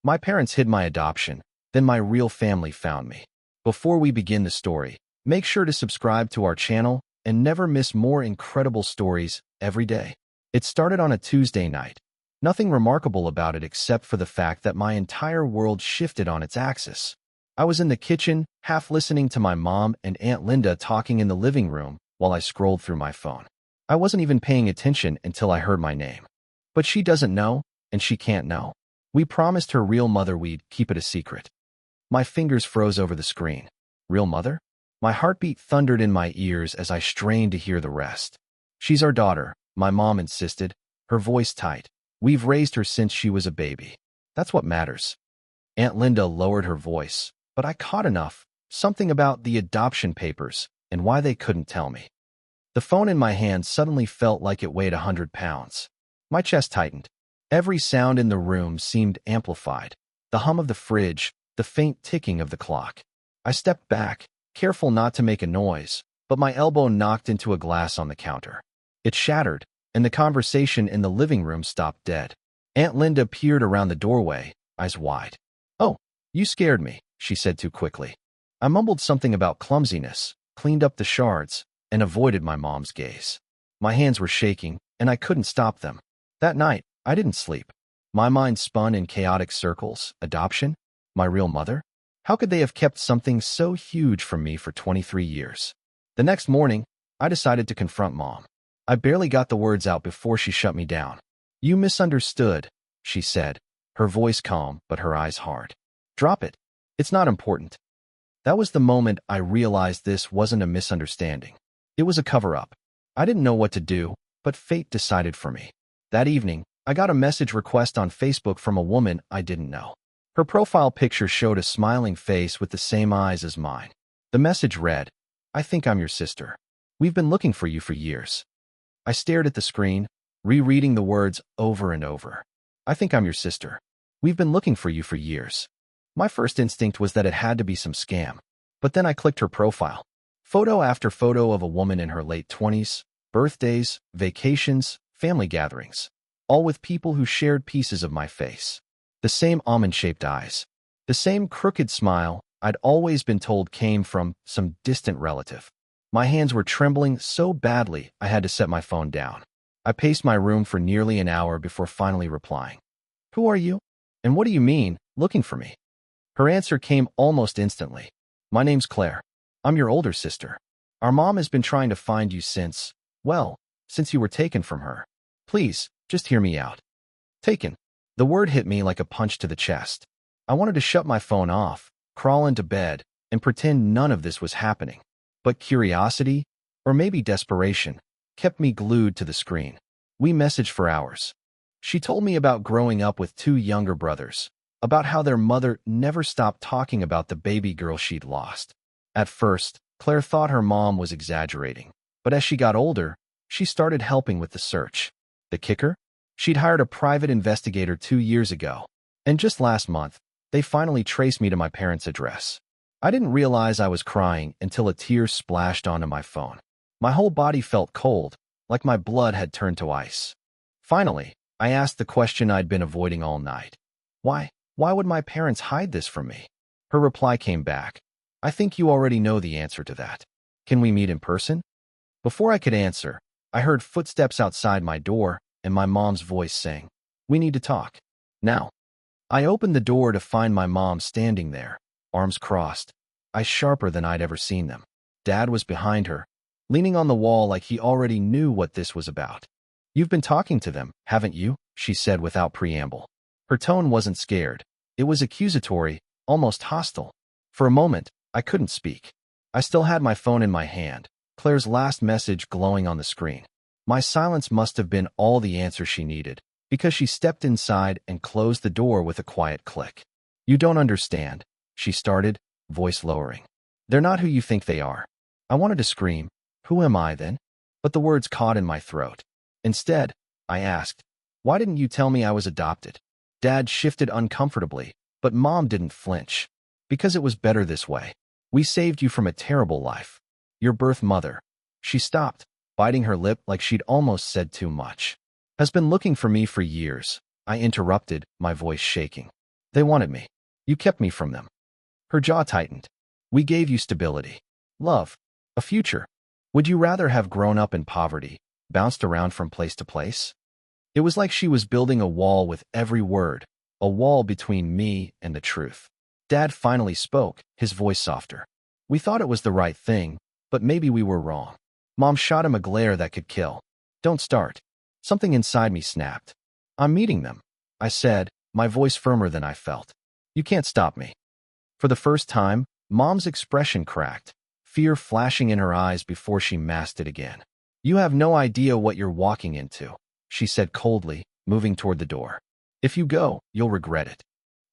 My parents hid my adoption, then my real family found me. Before we begin the story, make sure to subscribe to our channel and never miss more incredible stories every day. It started on a Tuesday night. Nothing remarkable about it except for the fact that my entire world shifted on its axis. I was in the kitchen, half listening to my mom and Aunt Linda talking in the living room while I scrolled through my phone. I wasn't even paying attention until I heard my name. But she doesn't know, and she can't know. We promised her real mother we'd keep it a secret. My fingers froze over the screen. Real mother? My heartbeat thundered in my ears as I strained to hear the rest. She's our daughter, my mom insisted, her voice tight. We've raised her since she was a baby. That's what matters. Aunt Linda lowered her voice, but I caught enough, something about the adoption papers and why they couldn't tell me. The phone in my hand suddenly felt like it weighed 100 pounds. My chest tightened. Every sound in the room seemed amplified. The hum of the fridge, the faint ticking of the clock. I stepped back, careful not to make a noise, but my elbow knocked into a glass on the counter. It shattered, and the conversation in the living room stopped dead. Aunt Linda peered around the doorway, eyes wide. "Oh, you scared me," she said too quickly. I mumbled something about clumsiness, cleaned up the shards, and avoided my mom's gaze. My hands were shaking, and I couldn't stop them. That night, I didn't sleep. My mind spun in chaotic circles. Adoption? My real mother? How could they have kept something so huge from me for 23 years? The next morning, I decided to confront Mom. I barely got the words out before she shut me down. "You misunderstood," she said, her voice calm but her eyes hard. "Drop it. It's not important." That was the moment I realized this wasn't a misunderstanding. It was a cover-up. I didn't know what to do, but fate decided for me. That evening, I got a message request on Facebook from a woman I didn't know. Her profile picture showed a smiling face with the same eyes as mine. The message read, "I think I'm your sister. We've been looking for you for years." I stared at the screen, rereading the words over and over. "I think I'm your sister. We've been looking for you for years." My first instinct was that it had to be some scam. But then I clicked her profile. Photo after photo of a woman in her late 20s, birthdays, vacations, family gatherings, all with people who shared pieces of my face. The same almond-shaped eyes, the same crooked smile I'd always been told came from some distant relative. My hands were trembling so badly I had to set my phone down. I paced my room for nearly an hour before finally replying. "Who are you? And what do you mean, looking for me?" Her answer came almost instantly. "My name's Claire. I'm your older sister. Our mom has been trying to find you since you were taken from her. Please, just hear me out." Taken. The word hit me like a punch to the chest. I wanted to shut my phone off, crawl into bed, and pretend none of this was happening. But curiosity, or maybe desperation, kept me glued to the screen. We messaged for hours. She told me about growing up with two younger brothers, about how their mother never stopped talking about the baby girl she'd lost. At first, Claire thought her mom was exaggerating, but as she got older, she started helping with the search. The kicker? She'd hired a private investigator 2 years ago, and just last month, they finally traced me to my parents' address. I didn't realize I was crying until a tear splashed onto my phone. My whole body felt cold, like my blood had turned to ice. Finally, I asked the question I'd been avoiding all night. Why would my parents hide this from me? Her reply came back. "I think you already know the answer to that. Can we meet in person?" Before I could answer, I heard footsteps outside my door and my mom's voice saying, "We need to talk. Now." I opened the door to find my mom standing there, arms crossed, eyes sharper than I'd ever seen them. Dad was behind her, leaning on the wall like he already knew what this was about. "You've been talking to them, haven't you?" she said without preamble. Her tone wasn't scared. It was accusatory, almost hostile. For a moment, I couldn't speak. I still had my phone in my hand, Claire's last message glowing on the screen. My silence must have been all the answer she needed, because she stepped inside and closed the door with a quiet click. "You don't understand," she started, voice lowering. "They're not who you think they are." I wanted to scream, "Who am I then?" But the words caught in my throat. Instead, I asked, "Why didn't you tell me I was adopted?" Dad shifted uncomfortably, but Mom didn't flinch. "Because it was better this way. We saved you from a terrible life. Your birth mother." She stopped, biting her lip like she'd almost said too much. "Has been looking for me for years," I interrupted, my voice shaking. They wanted me. You kept me from them. Her jaw tightened. We gave you stability, love, a future. Would you rather have grown up in poverty, bounced around from place to place? It was like she was building a wall with every word, a wall between me and the truth. Dad finally spoke, his voice softer. We thought it was the right thing, but maybe we were wrong. Mom shot him a glare that could kill. Don't start. Something inside me snapped. I'm meeting them, I said, my voice firmer than I felt. You can't stop me. For the first time, Mom's expression cracked, fear flashing in her eyes before she masked it again. You have no idea what you're walking into, she said coldly, moving toward the door. If you go, you'll regret it.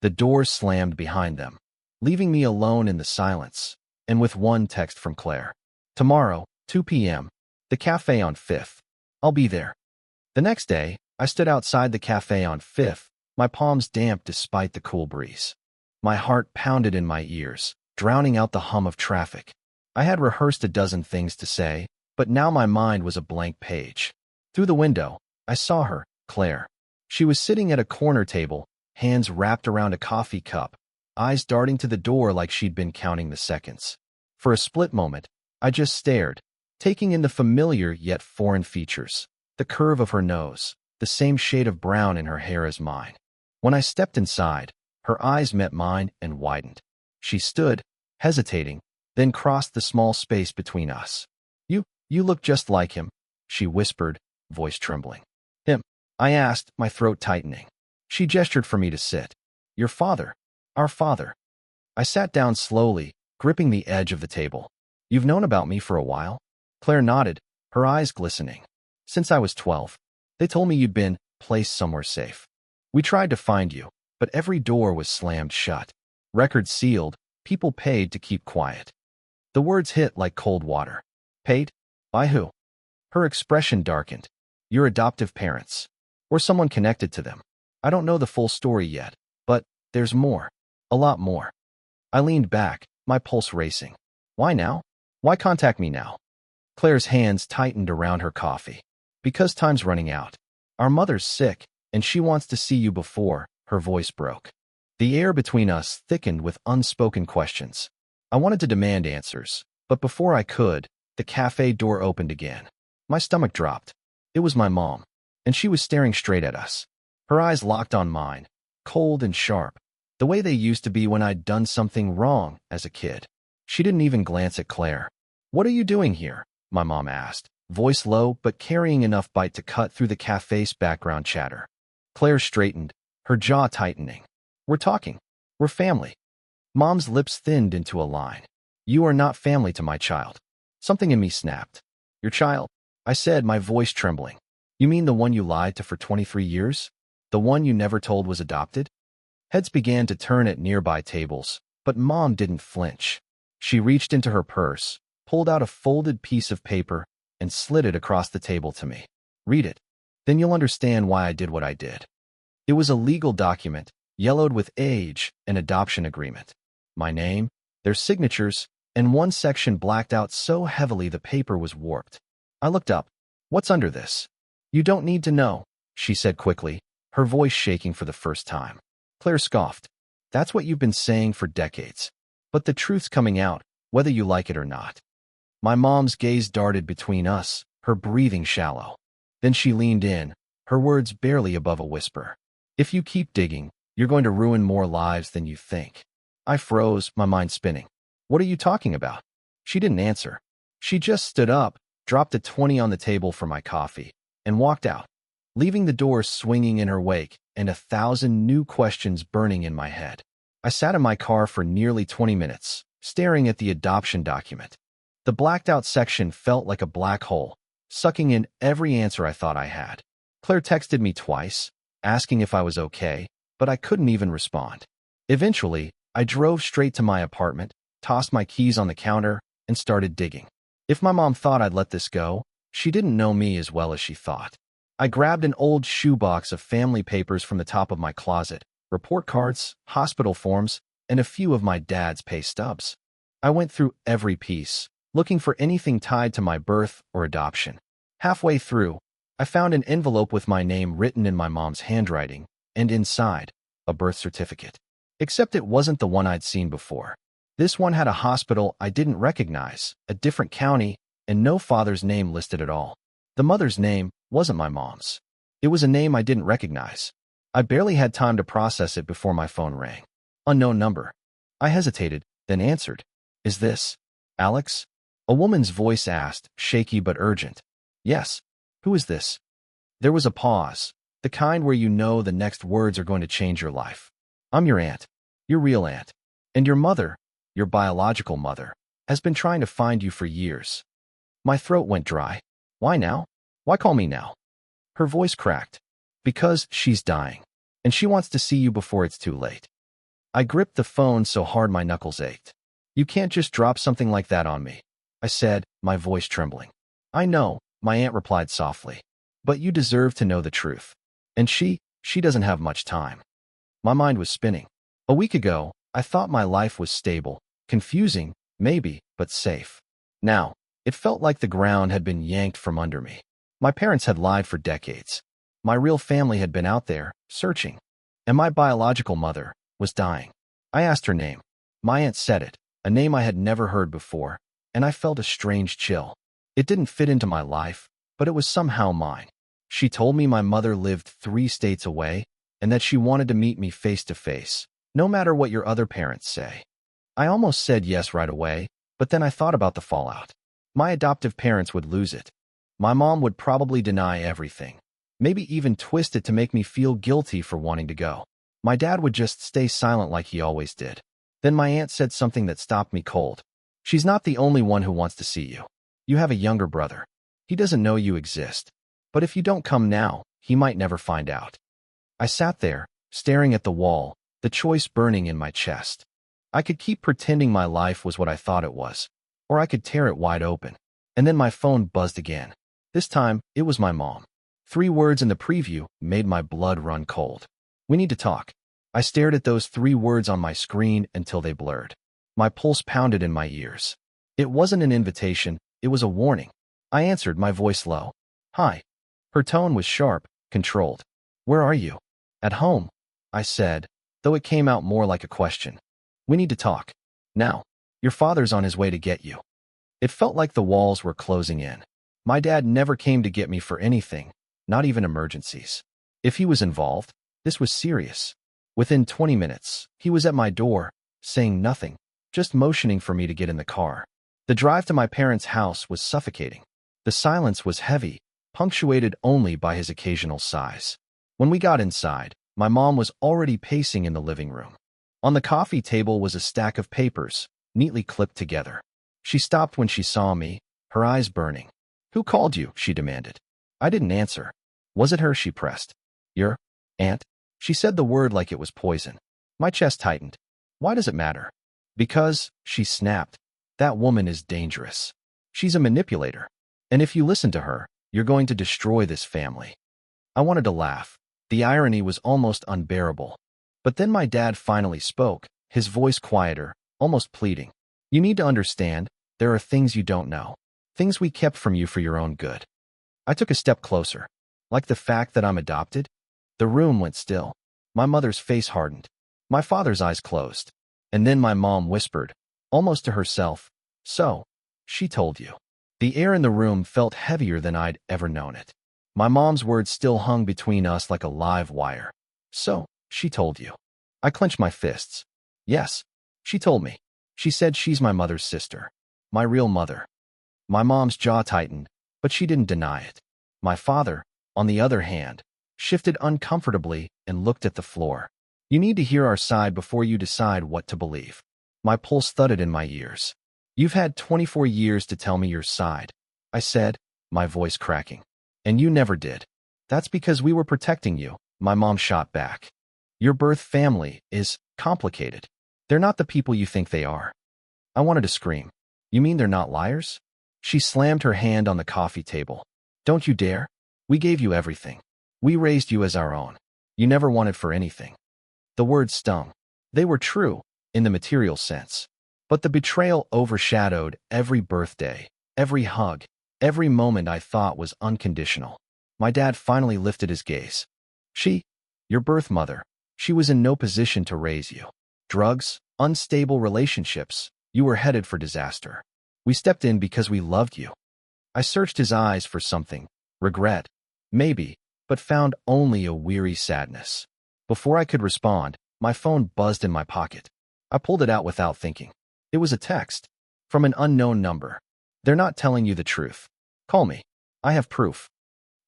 The door slammed behind them, leaving me alone in the silence, and with one text from Claire. Tomorrow, 2 p.m., the cafe on 5th. I'll be there. The next day, I stood outside the cafe on 5th, my palms damp despite the cool breeze. My heart pounded in my ears, drowning out the hum of traffic. I had rehearsed a dozen things to say, but now my mind was a blank page. Through the window, I saw her, Claire. She was sitting at a corner table, hands wrapped around a coffee cup, eyes darting to the door like she'd been counting the seconds. For a split moment, I just stared, taking in the familiar yet foreign features, the curve of her nose, the same shade of brown in her hair as mine. When I stepped inside, her eyes met mine and widened. She stood, hesitating, then crossed the small space between us. You look just like him, she whispered, voice trembling. Him? I asked, my throat tightening. She gestured for me to sit. Your father. Our father. I sat down slowly, gripping the edge of the table. You've known about me for a while? Claire nodded, her eyes glistening. Since I was 12. They told me you'd been placed somewhere safe. We tried to find you, but every door was slammed shut. Records sealed, people paid to keep quiet. The words hit like cold water. Paid? By who? Her expression darkened. Your adoptive parents. Or someone connected to them. I don't know the full story yet, but there's more. A lot more. I leaned back, my pulse racing. Why now? Why contact me now? Claire's hands tightened around her coffee. Because time's running out. Our mother's sick, and she wants to see you before, her voice broke. The air between us thickened with unspoken questions. I wanted to demand answers, but before I could, the cafe door opened again. My stomach dropped. It was my mom, and she was staring straight at us. Her eyes locked on mine, cold and sharp, the way they used to be when I'd done something wrong as a kid. She didn't even glance at Claire. What are you doing here? My mom asked, voice low but carrying enough bite to cut through the cafe's background chatter. Claire straightened, her jaw tightening. We're talking. We're family. Mom's lips thinned into a line. You are not family to my child. Something in me snapped. Your child? I said, my voice trembling. You mean the one you lied to for 23 years? The one you never told was adopted? Heads began to turn at nearby tables, but Mom didn't flinch. She reached into her purse, pulled out a folded piece of paper, and slid it across the table to me. Read it. Then you'll understand why I did what I did. It was a legal document, yellowed with age and adoption agreement. My name, their signatures, and one section blacked out so heavily the paper was warped. I looked up. What's under this? You don't need to know, she said quickly, her voice shaking for the first time. Claire scoffed. That's what you've been saying for decades. But the truth's coming out, whether you like it or not. My mom's gaze darted between us, her breathing shallow. Then she leaned in, her words barely above a whisper. If you keep digging, you're going to ruin more lives than you think. I froze, my mind spinning. What are you talking about? She didn't answer. She just stood up, dropped a 20 on the table for my coffee, and walked out, leaving the door swinging in her wake and 1,000 new questions burning in my head. I sat in my car for nearly 20 minutes, staring at the adoption document. The blacked-out section felt like a black hole, sucking in every answer I thought I had. Claire texted me twice, asking if I was okay, but I couldn't even respond. Eventually, I drove straight to my apartment, tossed my keys on the counter, and started digging. If my mom thought I'd let this go, she didn't know me as well as she thought. I grabbed an old shoebox of family papers from the top of my closet, report cards, hospital forms, and a few of my dad's pay stubs. I went through every piece, looking for anything tied to my birth or adoption. Halfway through, I found an envelope with my name written in my mom's handwriting, and inside, a birth certificate. Except it wasn't the one I'd seen before. This one had a hospital I didn't recognize, a different county, and no father's name listed at all. The mother's name wasn't my mom's. It was a name I didn't recognize. I barely had time to process it before my phone rang. Unknown number. I hesitated, then answered. Is this Alex? A woman's voice asked, shaky but urgent. Yes. Who is this? There was a pause, the kind where you know the next words are going to change your life. I'm your aunt. Your real aunt. And your mother, your biological mother, has been trying to find you for years. My throat went dry. Why now? Why call me now? Her voice cracked. Because she's dying, and she wants to see you before it's too late. I gripped the phone so hard my knuckles ached. You can't just drop something like that on me, I said, my voice trembling. I know, my aunt replied softly. But you deserve to know the truth. And she doesn't have much time. My mind was spinning. A week ago, I thought my life was stable, confusing, maybe, but safe. Now, it felt like the ground had been yanked from under me. My parents had lied for decades. My real family had been out there, searching. And my biological mother was dying. I asked her name. My aunt said it, a name I had never heard before, and I felt a strange chill. It didn't fit into my life, but it was somehow mine. She told me my mother lived 3 states away, and that she wanted to meet me face to face, no matter what your other parents say. I almost said yes right away, but then I thought about the fallout. My adoptive parents would lose it. My mom would probably deny everything, maybe even twist it to make me feel guilty for wanting to go. My dad would just stay silent like he always did. Then my aunt said something that stopped me cold. She's not the only one who wants to see you. You have a younger brother. He doesn't know you exist. But if you don't come now, he might never find out. I sat there, staring at the wall, the choice burning in my chest. I could keep pretending my life was what I thought it was, or I could tear it wide open. And then my phone buzzed again. This time, it was my mom. 3 words in the preview made my blood run cold. We need to talk. I stared at those 3 words on my screen until they blurred. My pulse pounded in my ears. It wasn't an invitation, it was a warning. I answered, my voice low. Hi. Her tone was sharp, controlled. Where are you? At home, I said, though it came out more like a question. We need to talk. Now. Your father's on his way to get you. It felt like the walls were closing in. My dad never came to get me for anything, not even emergencies. If he was involved, this was serious. Within 20 minutes, he was at my door, saying nothing, just motioning for me to get in the car. The drive to my parents' house was suffocating. The silence was heavy, punctuated only by his occasional sighs. When we got inside, my mom was already pacing in the living room. On the coffee table was a stack of papers, neatly clipped together. She stopped when she saw me, her eyes burning. Who called you? She demanded. I didn't answer. Was it her? She pressed. Your aunt? She said the word like it was poison. My chest tightened. Why does it matter? Because, she snapped, that woman is dangerous. She's a manipulator. And if you listen to her, you're going to destroy this family. I wanted to laugh. The irony was almost unbearable. But then my dad finally spoke, his voice quieter, almost pleading. You need to understand, there are things you don't know. Things we kept from you for your own good. I took a step closer. Like the fact that I'm adopted? The room went still. My mother's face hardened. My father's eyes closed. And then my mom whispered, almost to herself, so, she told you. The air in the room felt heavier than I'd ever known it. My mom's words still hung between us like a live wire. So, she told you. I clenched my fists. Yes, she told me. She said she's my mother's sister. My real mother. My mom's jaw tightened, but she didn't deny it. My father, on the other hand, shifted uncomfortably and looked at the floor. You need to hear our side before you decide what to believe. My pulse thudded in my ears. You've had 24 years to tell me your side, I said, my voice cracking. And you never did. That's because we were protecting you, my mom shot back. Your birth family is complicated. They're not the people you think they are. I wanted to scream. You mean they're not liars? She slammed her hand on the coffee table. Don't you dare. We gave you everything. We raised you as our own. You never wanted for anything. The words stung. They were true, in the material sense. But the betrayal overshadowed every birthday, every hug, every moment I thought was unconditional. My dad finally lifted his gaze. Your birth mother, she was in no position to raise you. drugs, unstable relationships. You were headed for disaster. We stepped in because we loved you. I searched his eyes for something. Regret. Maybe, but found only a weary sadness. Before I could respond, my phone buzzed in my pocket. I pulled it out without thinking. It was a text from an unknown number. They're not telling you the truth. Call me. I have proof.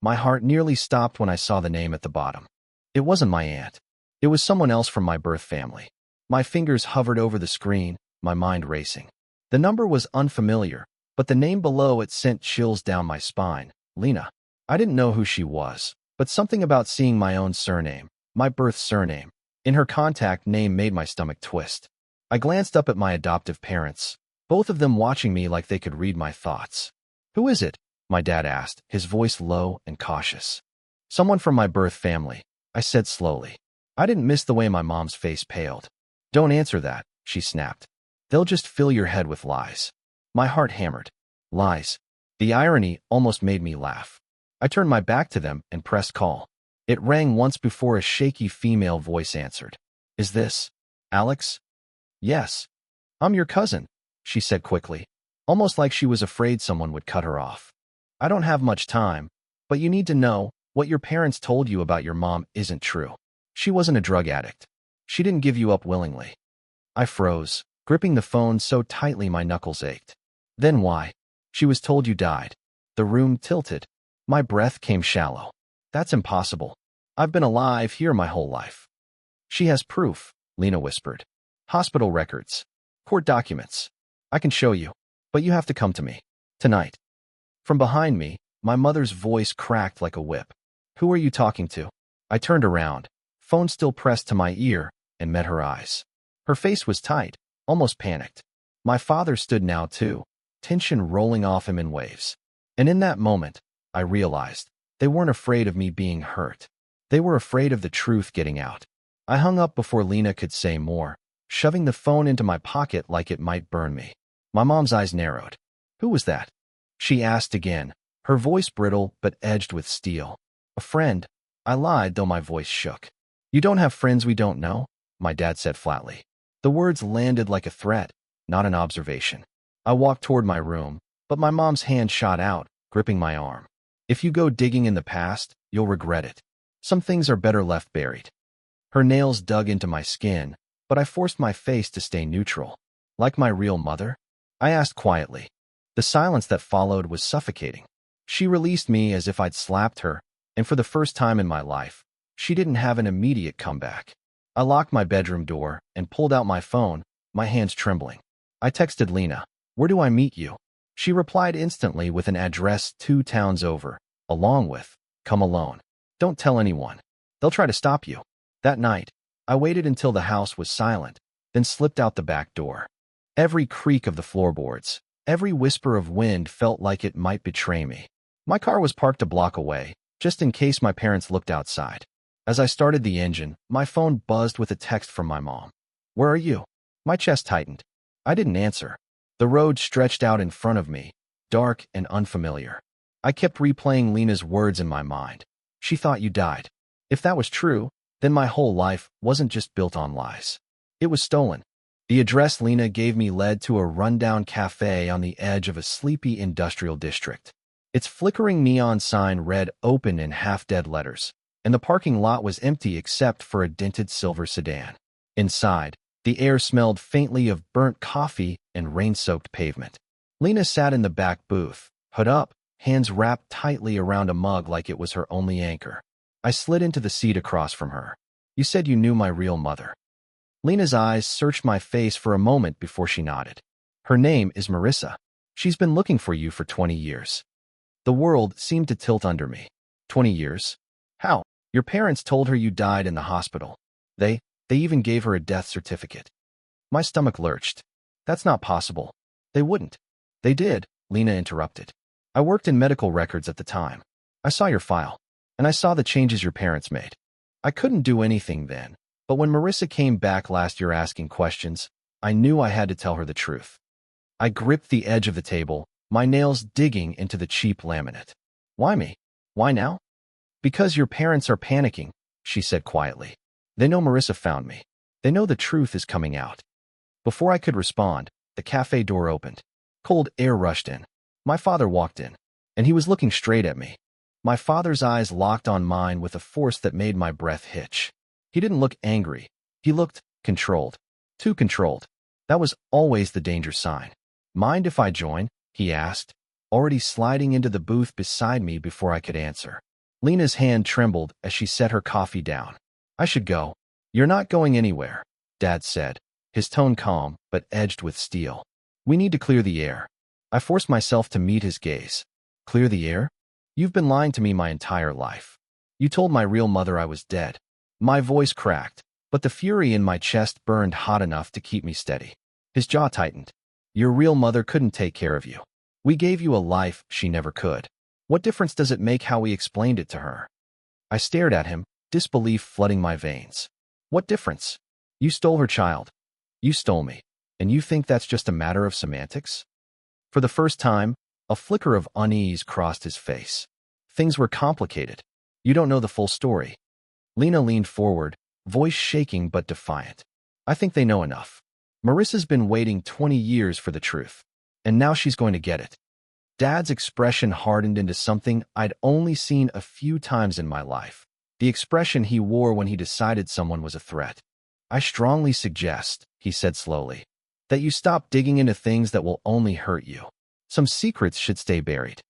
My heart nearly stopped when I saw the name at the bottom. It wasn't my aunt. It was someone else from my birth family. My fingers hovered over the screen, my mind racing. The number was unfamiliar, but the name below it sent chills down my spine. Lena. I didn't know who she was, but something about seeing my own surname, my birth surname, in her contact name made my stomach twist. I glanced up at my adoptive parents, both of them watching me like they could read my thoughts. Who is it? My dad asked, his voice low and cautious. Someone from my birth family, I said slowly. I didn't miss the way my mom's face paled. Don't answer that, she snapped. They'll just fill your head with lies. My heart hammered. Lies. The irony almost made me laugh. I turned my back to them and pressed call. It rang once before a shaky female voice answered. Is this Alex? Yes. I'm your cousin, she said quickly, almost like she was afraid someone would cut her off. I don't have much time, but you need to know, what your parents told you about your mom isn't true. She wasn't a drug addict. She didn't give you up willingly. I froze, gripping the phone so tightly my knuckles ached. Then why? She was told you died. The room tilted. My breath came shallow. That's impossible. I've been alive here my whole life. She has proof, Lena whispered. Hospital records. Court documents. I can show you, but you have to come to me. Tonight. From behind me, my mother's voice cracked like a whip. Who are you talking to? I turned around, phone still pressed to my ear, and met her eyes. Her face was tight, almost panicked. My father stood now too, tension rolling off him in waves. And in that moment, I realized, they weren't afraid of me being hurt. They were afraid of the truth getting out. I hung up before Lena could say more, shoving the phone into my pocket like it might burn me. My mom's eyes narrowed. Who was that? She asked again, her voice brittle but edged with steel. A friend. I lied, though my voice shook. You don't have friends we don't know? My dad said flatly. The words landed like a threat, not an observation. I walked toward my room, but my mom's hand shot out, gripping my arm. If you go digging in the past, you'll regret it. Some things are better left buried. Her nails dug into my skin, but I forced my face to stay neutral. Like my real mother? I asked quietly. The silence that followed was suffocating. She released me as if I'd slapped her, and for the first time in my life, she didn't have an immediate comeback. I locked my bedroom door and pulled out my phone, my hands trembling. I texted Lena, "Where do I meet you?" She replied instantly with an address 2 towns over, along with, "Come alone. Don't tell anyone. They'll try to stop you." That night, I waited until the house was silent, then slipped out the back door. Every creak of the floorboards, every whisper of wind felt like it might betray me. My car was parked a block away, just in case my parents looked outside. As I started the engine, my phone buzzed with a text from my mom. "Where are you?" My chest tightened. I didn't answer. The road stretched out in front of me, dark and unfamiliar. I kept replaying Lena's words in my mind. She thought you died. If that was true, then my whole life wasn't just built on lies. It was stolen. The address Lena gave me led to a rundown cafe on the edge of a sleepy industrial district. Its flickering neon sign read "Open" in half-dead letters, and the parking lot was empty except for a dented silver sedan. Inside, the air smelled faintly of burnt coffee and rain-soaked pavement. Lena sat in the back booth, hood up, hands wrapped tightly around a mug like it was her only anchor. I slid into the seat across from her. "You said you knew my real mother." Lena's eyes searched my face for a moment before she nodded. "Her name is Marissa. She's been looking for you for 20 years. The world seemed to tilt under me. 20 years? How? Your parents told her you died in the hospital. They even gave her a death certificate." My stomach lurched. "That's not possible." "They wouldn't." "They did," Lena interrupted. "I worked in medical records at the time. I saw your file, and I saw the changes your parents made. I couldn't do anything then, but when Marissa came back last year asking questions, I knew I had to tell her the truth." I gripped the edge of the table, my nails digging into the cheap laminate. "Why me? Why now?" "Because your parents are panicking," she said quietly. "They know Marissa found me. They know the truth is coming out. Before I could respond, the cafe door opened. Cold air rushed in. My father walked in, and he was looking straight at me. My father's eyes locked on mine with a force that made my breath hitch. He didn't look angry. He looked controlled. Too controlled. That was always the danger sign. Mind if I join? He asked, already sliding into the booth beside me before I could answer. Lena's hand trembled as she set her coffee down. I should go. You're not going anywhere, Dad said, his tone calm but edged with steel. We need to clear the air. I forced myself to meet his gaze. Clear the air? You've been lying to me my entire life. You told my real mother I was dead. My voice cracked, but the fury in my chest burned hot enough to keep me steady. His jaw tightened. Your real mother couldn't take care of you. We gave you a life she never could. What difference does it make how we explained it to her? I stared at him, disbelief flooding my veins. What difference? You stole her child. You stole me. And you think that's just a matter of semantics? For the first time, a flicker of unease crossed his face. Things were complicated. You don't know the full story. Lena leaned forward, voice shaking but defiant. I think they know enough. Marissa's been waiting 20 years for the truth, and now she's going to get it. Dad's expression hardened into something I'd only seen a few times in my life. The expression he wore when he decided someone was a threat. I strongly suggest, he said slowly, that you stop digging into things that will only hurt you. Some secrets should stay buried.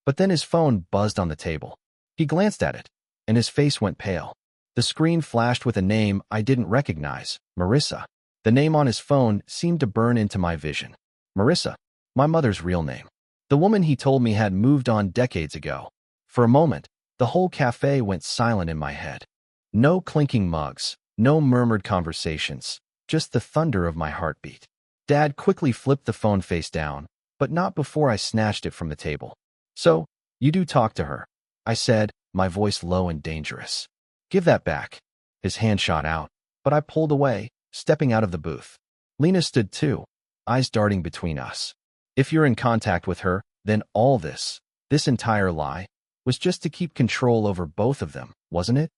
But then his phone buzzed on the table. He glanced at it, and his face went pale. The screen flashed with a name I didn't recognize, Marissa. The name on his phone seemed to burn into my vision. Marissa, my mother's real name. The woman he told me had moved on decades ago. For a moment, the whole cafe went silent in my head. No clinking mugs, no murmured conversations, just the thunder of my heartbeat. Dad quickly flipped the phone face down, but not before I snatched it from the table. So, you do talk to her, I said, my voice low and dangerous. Give that back. His hand shot out, but I pulled away, stepping out of the booth. Lena stood too, eyes darting between us. If you're in contact with her, then all this entire lie, was just to keep control over both of them, wasn't it?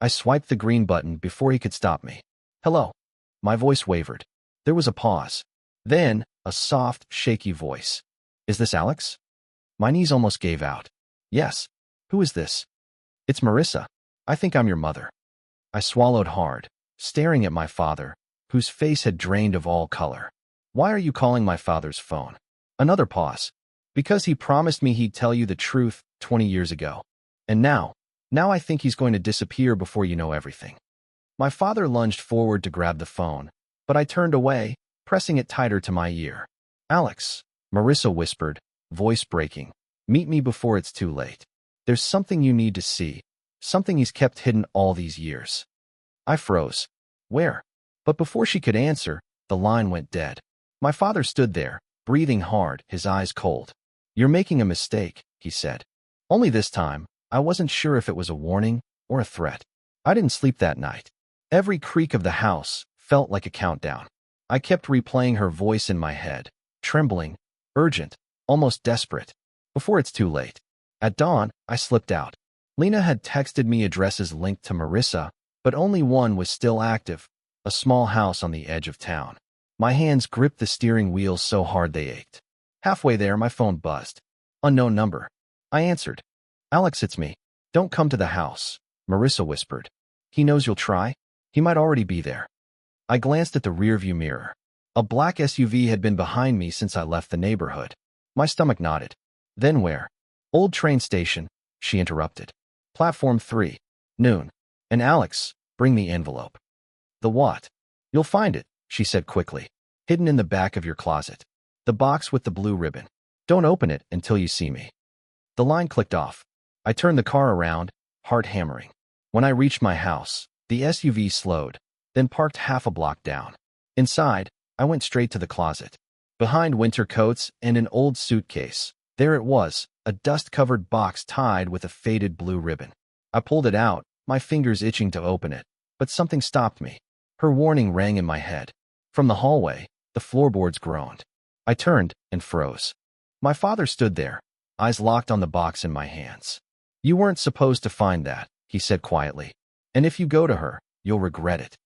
I swiped the green button before he could stop me. Hello. My voice wavered. There was a pause. Then, a soft, shaky voice. Is this Alex? My knees almost gave out. Yes. Who is this? It's Marissa. I think I'm your mother. I swallowed hard, staring at my father, whose face had drained of all color. Why are you calling my father's phone? Another pause. Because he promised me he'd tell you the truth 20 years ago. And now I think he's going to disappear before you know everything. My father lunged forward to grab the phone, but I turned away, pressing it tighter to my ear. Alex, Marissa whispered, voice breaking. Meet me before it's too late. There's something you need to see, something he's kept hidden all these years. I froze. Where? But before she could answer, the line went dead. My father stood there, breathing hard, his eyes cold. You're making a mistake, he said. Only this time, I wasn't sure if it was a warning or a threat. I didn't sleep that night. Every creak of the house felt like a countdown. I kept replaying her voice in my head, trembling, urgent, almost desperate. Before it's too late. At dawn, I slipped out. Lena had texted me addresses linked to Marissa, but only one was still active, a small house on the edge of town. My hands gripped the steering wheel so hard they ached. Halfway there, my phone buzzed. Unknown number. I answered. Alex, it's me. Don't come to the house, Marissa whispered. He knows you'll try. He might already be there. I glanced at the rearview mirror. A black SUV had been behind me since I left the neighborhood. My stomach knotted. Then where? Old train station, she interrupted. Platform 3. Noon. And Alex, bring the envelope. The what? You'll find it, she said quickly. Hidden in the back of your closet. The box with the blue ribbon. Don't open it until you see me. The line clicked off. I turned the car around, heart hammering. When I reached my house, the SUV slowed, then parked half a block down. Inside, I went straight to the closet. Behind winter coats and an old suitcase, there it was, a dust-covered box tied with a faded blue ribbon. I pulled it out, my fingers itching to open it, but something stopped me. Her warning rang in my head. From the hallway, the floorboards groaned. I turned and froze. My father stood there, eyes locked on the box in my hands. You weren't supposed to find that, he said quietly. And if you go to her, you'll regret it.